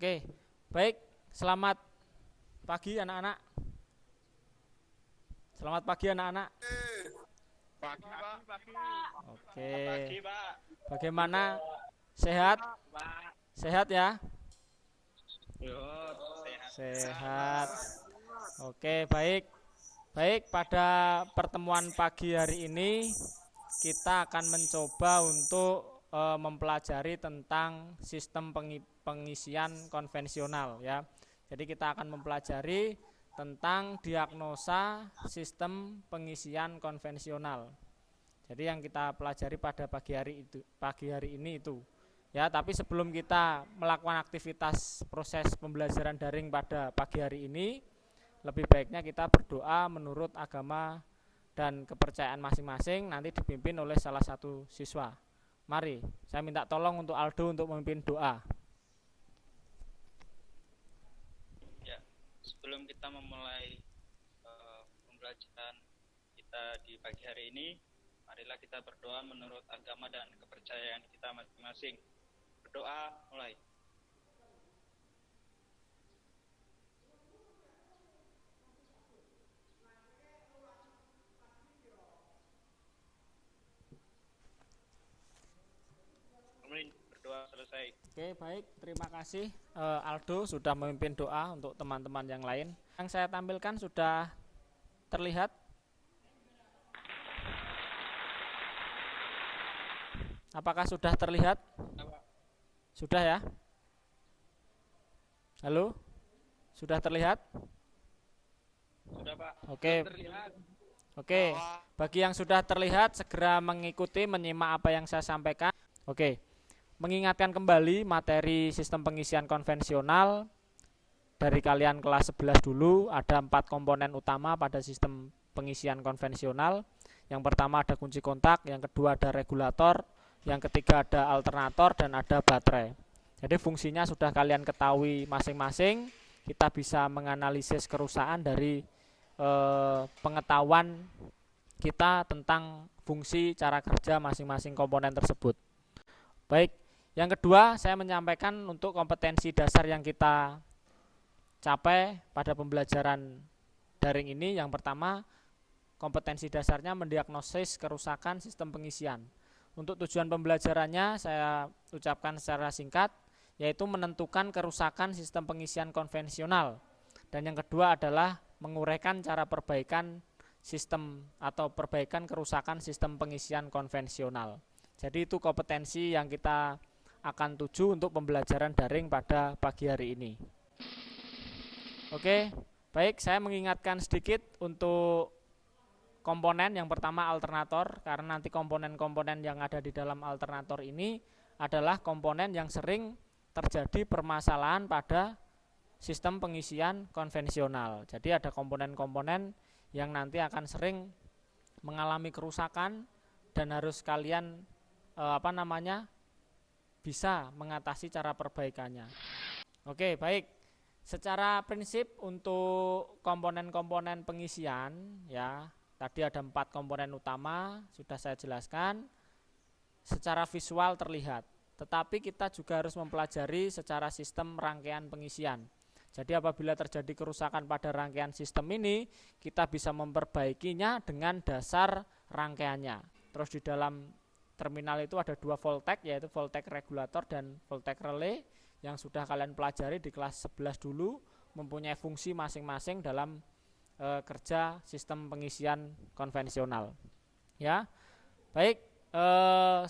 Oke, baik. Selamat pagi anak-anak. Selamat pagi anak-anak. Pagi, Pak. Oke. Pagi, Pak. Bagaimana? Sehat? Sehat ya? Yo, sehat. Sehat. Oke, baik. Baik, pada pertemuan pagi hari ini kita akan mencoba untuk mempelajari tentang sistem pengisian konvensional ya. Jadi kita akan mempelajari tentang diagnosa sistem pengisian konvensional. Jadi yang kita pelajari pada pagi hari ini itu. Ya, tapi sebelum kita melakukan aktivitas proses pembelajaran daring pada pagi hari ini, lebih baiknya kita berdoa menurut agama dan kepercayaan masing-masing, nanti dipimpin oleh salah satu siswa. Mari, saya minta tolong untuk Aldo untuk memimpin doa. Ya, sebelum kita memulai pembelajaran kita di pagi hari ini, marilah kita berdoa menurut agama dan kepercayaan kita masing-masing. Berdoa, mulai. Berdoa selesai. Oke, baik. Terima kasih Aldo sudah memimpin doa untuk teman-teman yang lain. Yang saya tampilkan sudah terlihat? Apakah sudah terlihat? Sudah ya? Halo? Sudah terlihat? Sudah, Pak. Oke. Sudah terlihat. Oke. Bagi yang sudah terlihat segera mengikuti menyimak apa yang saya sampaikan. Oke. Mengingatkan kembali materi sistem pengisian konvensional dari kalian kelas 11 dulu, ada 4 komponen utama pada sistem pengisian konvensional. Yang pertama ada kunci kontak, yang kedua ada regulator, yang ketiga ada alternator, dan ada baterai. Jadi fungsinya sudah kalian ketahui masing-masing. Kita bisa menganalisis kerusakan dari pengetahuan kita tentang fungsi cara kerja masing-masing komponen tersebut. Baik, yang kedua saya menyampaikan untuk kompetensi dasar yang kita capai pada pembelajaran daring ini. Yang pertama, kompetensi dasarnya mendiagnosis kerusakan sistem pengisian. Untuk tujuan pembelajarannya saya ucapkan secara singkat, yaitu menentukan kerusakan sistem pengisian konvensional. Dan yang kedua adalah menguraikan cara perbaikan sistem atau perbaikan kerusakan sistem pengisian konvensional. Jadi itu kompetensi yang kita akan tuju untuk pembelajaran daring pada pagi hari ini. Oke, baik, saya mengingatkan sedikit untuk komponen. Yang pertama alternator, karena nanti komponen-komponen yang ada di dalam alternator ini adalah komponen yang sering terjadi permasalahan pada sistem pengisian konvensional. Jadi ada komponen-komponen yang nanti akan sering mengalami kerusakan dan harus kalian bisa mengatasi cara perbaikannya. Oke, baik. Secara prinsip untuk komponen-komponen pengisian ya, tadi ada 4 komponen utama sudah saya jelaskan. Secara visual terlihat, tetapi kita juga harus mempelajari secara sistem rangkaian pengisian. Jadi apabila terjadi kerusakan pada rangkaian sistem ini, kita bisa memperbaikinya dengan dasar rangkaiannya. Terus di dalam terminal itu ada 2 voltek, yaitu voltek regulator dan voltek relay yang sudah kalian pelajari di kelas 11 dulu, mempunyai fungsi masing-masing dalam kerja sistem pengisian konvensional. Ya, baik,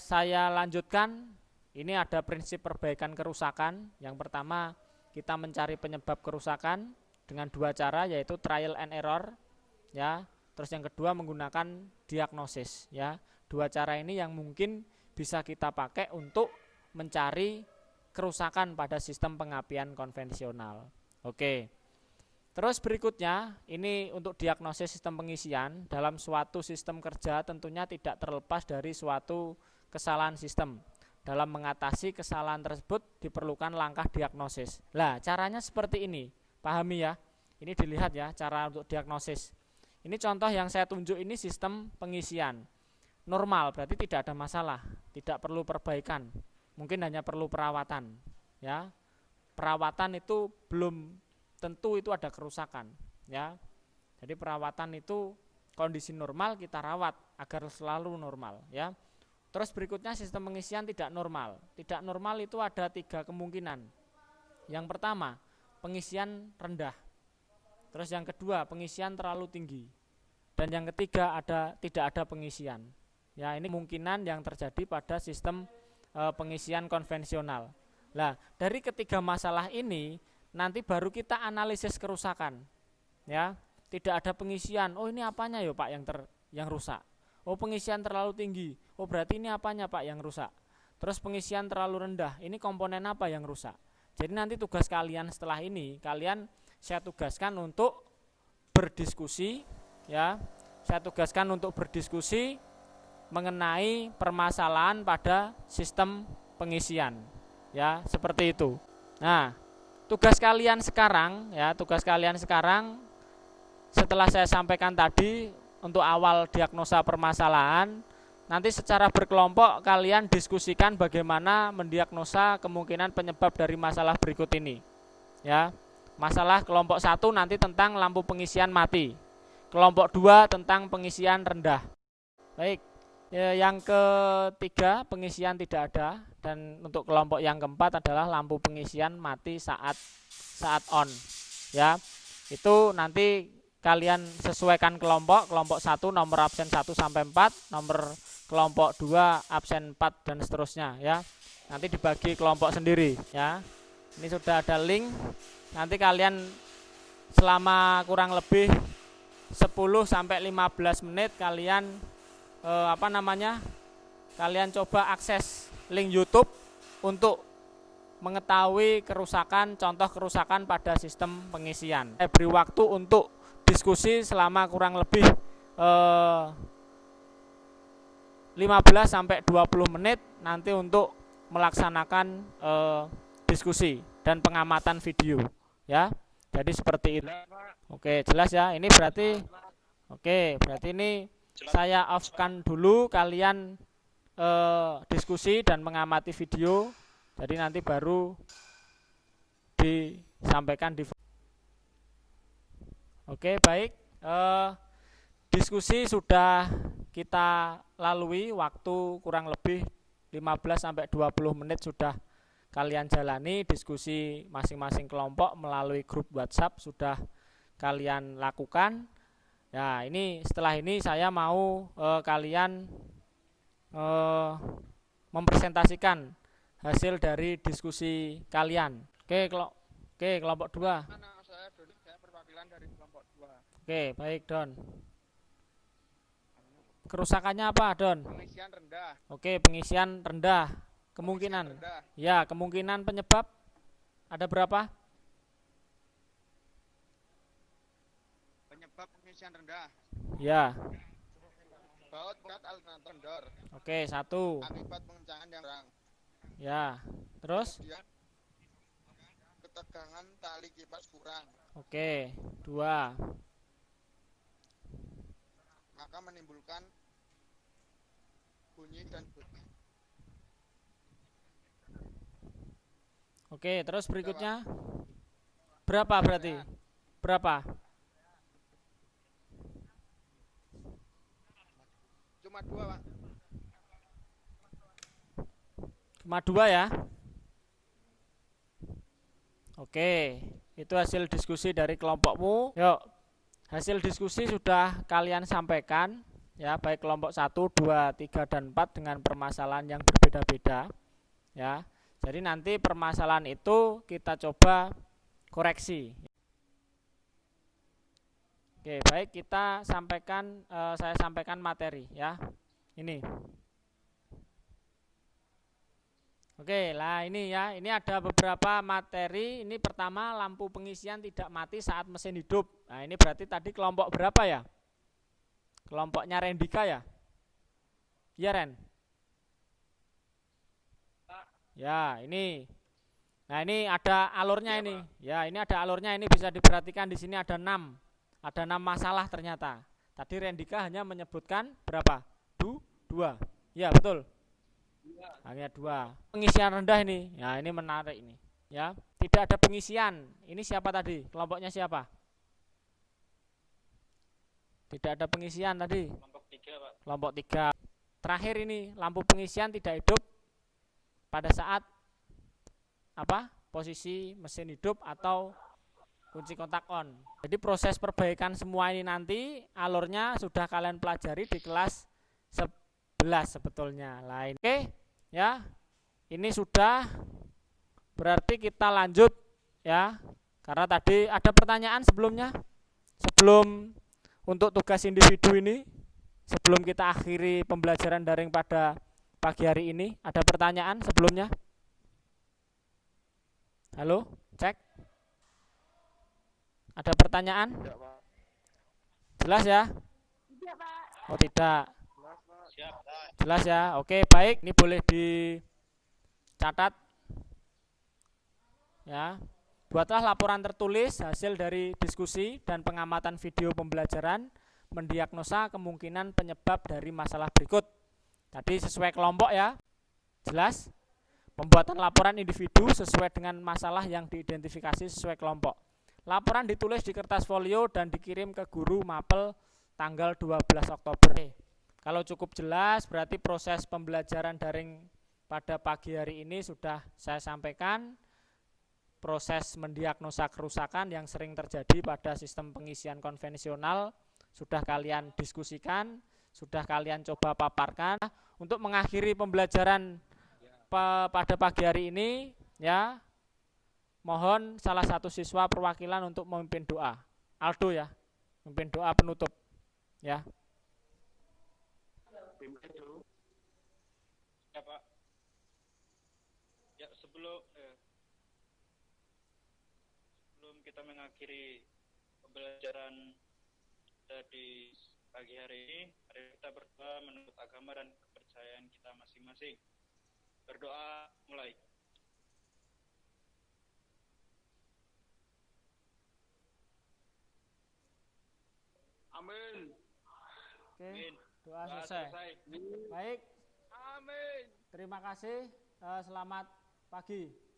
saya lanjutkan. Ini ada prinsip perbaikan kerusakan. Yang pertama, kita mencari penyebab kerusakan dengan 2 cara, yaitu trial and error. Ya, terus yang kedua menggunakan diagnosis. Ya, 2 cara ini yang mungkin bisa kita pakai untuk mencari kerusakan pada sistem pengapian konvensional. Oke. Terus berikutnya, ini untuk diagnosis sistem pengisian dalam suatu sistem kerja tentunya tidak terlepas dari suatu kesalahan sistem. Dalam mengatasi kesalahan tersebut diperlukan langkah diagnosis. Lah, caranya seperti ini. Pahami ya. Ini dilihat ya cara untuk diagnosis. Ini contoh yang saya tunjuk ini sistem pengisian. Normal, berarti tidak ada masalah, tidak perlu perbaikan, mungkin hanya perlu perawatan ya. perawatan itu belum tentu itu ada kerusakan, ya. Jadi perawatan itu kondisi normal kita rawat agar selalu normal, ya. Terus berikutnya sistem pengisian tidak normal. Tidak normal itu ada 3 kemungkinan. Yang pertama, pengisian rendah. Terus yang kedua, pengisian terlalu tinggi. Dan yang ketiga, tidak ada pengisian. Ya, ini kemungkinan yang terjadi pada sistem pengisian konvensional. Nah, dari ketiga masalah ini nanti baru kita analisis kerusakan. Ya, tidak ada pengisian. Oh, ini apanya ya Pak yang rusak? Oh, pengisian terlalu tinggi. Oh, berarti ini apanya Pak yang rusak? Terus pengisian terlalu rendah. Ini komponen apa yang rusak? Jadi nanti tugas kalian setelah ini, saya tugaskan untuk berdiskusi, ya. Saya tugaskan untuk berdiskusi mengenai permasalahan pada sistem pengisian, ya, seperti itu. Nah, tugas kalian sekarang setelah saya sampaikan tadi untuk awal diagnosa permasalahan, nanti secara berkelompok kalian diskusikan bagaimana mendiagnosa kemungkinan penyebab dari masalah berikut ini. Ya. Masalah kelompok 1 nanti tentang lampu pengisian mati. Kelompok 2 tentang pengisian rendah. Baik. Yang ketiga pengisian tidak ada, dan untuk kelompok yang keempat adalah lampu pengisian mati saat on. Ya. Itu nanti kalian sesuaikan kelompok 1 nomor absen 1 sampai 4, nomor kelompok 2 absen 4 dan seterusnya, ya. Nanti dibagi kelompok sendiri, ya. Ini sudah ada link. Nanti kalian selama kurang lebih 10 sampai 15 menit kalian kalian coba akses link YouTube untuk mengetahui contoh kerusakan pada sistem pengisian. Saya beri waktu untuk diskusi selama kurang lebih 15 sampai 20 menit nanti untuk melaksanakan diskusi dan pengamatan video, ya. Jadi seperti itu. Oke, jelas ya. Ini berarti ini saya off-kan dulu, kalian diskusi dan mengamati video. Jadi nanti baru disampaikan di. Oke, baik. Diskusi sudah kita lalui, waktu kurang lebih 15 sampai 20 menit sudah kalian jalani, diskusi masing-masing kelompok melalui grup WhatsApp sudah kalian lakukan. Ya, ini setelah ini saya mau kalian mempresentasikan hasil dari diskusi kalian. Oke, kelompok 2. Saya perwakilan dari kelompok 2. Oke, baik Don. Kerusakannya apa Don? Pengisian rendah. Oke, pengisian rendah. Kemungkinan. Ya, kemungkinan penyebab ada berapa? Penyebab pengisian rendah. Ya. Baut berat alternator kendor. Oke, 1. Akibat pengencangan yang kurang. Ya. Terus? Kemudian, ketegangan tali kipas kurang. Oke, 2. Maka menimbulkan bunyi dan bunyi. Oke, terus berikutnya berapa berarti? Berapa? Cuma 2, Pak. Cuma 2 ya. Oke, itu hasil diskusi dari kelompokmu. Yuk, hasil diskusi sudah kalian sampaikan, ya, baik kelompok 1, 2, 3, dan 4 dengan permasalahan yang berbeda-beda, ya. Jadi nanti permasalahan itu kita coba koreksi. Oke, baik, saya sampaikan materi, ya. Ini. Oke, lah ini ya, ini ada beberapa materi. Ini pertama, lampu pengisian tidak mati saat mesin hidup. Nah, ini berarti tadi kelompok berapa ya? Kelompoknya Rendika ya? Iya, Ren? Ya, ini. Nah, ini ada alurnya ini. Ya, ini ada alurnya, ini bisa diperhatikan di sini ada 6. Ada 6 masalah ternyata. Tadi Rendika hanya menyebutkan berapa? 2. Ya, betul. Hanya 2. Pengisian rendah ini. Ya, ini menarik ini, ya. tidak ada pengisian. Ini siapa tadi? Kelompoknya siapa? Tidak ada pengisian tadi. Kelompok 3, Pak. Kelompok 3. Terakhir ini lampu pengisian tidak hidup pada saat apa? Posisi mesin hidup atau kunci kontak on. Jadi proses perbaikan semua ini nanti alurnya sudah kalian pelajari di kelas 11 sebetulnya. Lain. Oke, ya. Ini sudah berarti kita lanjut ya. Karena tadi ada pertanyaan sebelumnya. Sebelum untuk tugas individu ini, sebelum kita akhiri pembelajaran daring pada pagi hari ini, ada pertanyaan sebelumnya? Halo, cek. Ada pertanyaan? Tidak, Pak. Jelas ya? Iya, Pak. Oh tidak. Siap. Jelas ya? Oke, baik. Ini boleh dicatat. Ya. Buatlah laporan tertulis hasil dari diskusi dan pengamatan video pembelajaran mendiagnosa kemungkinan penyebab dari masalah berikut. Tadi sesuai kelompok ya. Jelas? Pembuatan laporan individu sesuai dengan masalah yang diidentifikasi sesuai kelompok. Laporan ditulis di kertas folio dan dikirim ke guru mapel tanggal 12 Oktober. Kalau cukup jelas berarti proses pembelajaran daring pada pagi hari ini sudah saya sampaikan. Proses mendiagnosa kerusakan yang sering terjadi pada sistem pengisian konvensional sudah kalian diskusikan, sudah kalian coba paparkan. Untuk mengakhiri pembelajaran pada pagi hari ini ya, mohon salah satu siswa perwakilan untuk memimpin doa. Aldo ya, memimpin doa penutup ya. Ya, Pak. Ya, sebelum kita mengakhiri pembelajaran di pagi hari ini, mari kita berdoa menurut agama dan kepercayaan kita masing-masing. Berdoa mulai. Amin. Oke, Amin. doa selesai. Baik, Amin. terima kasih. Selamat pagi.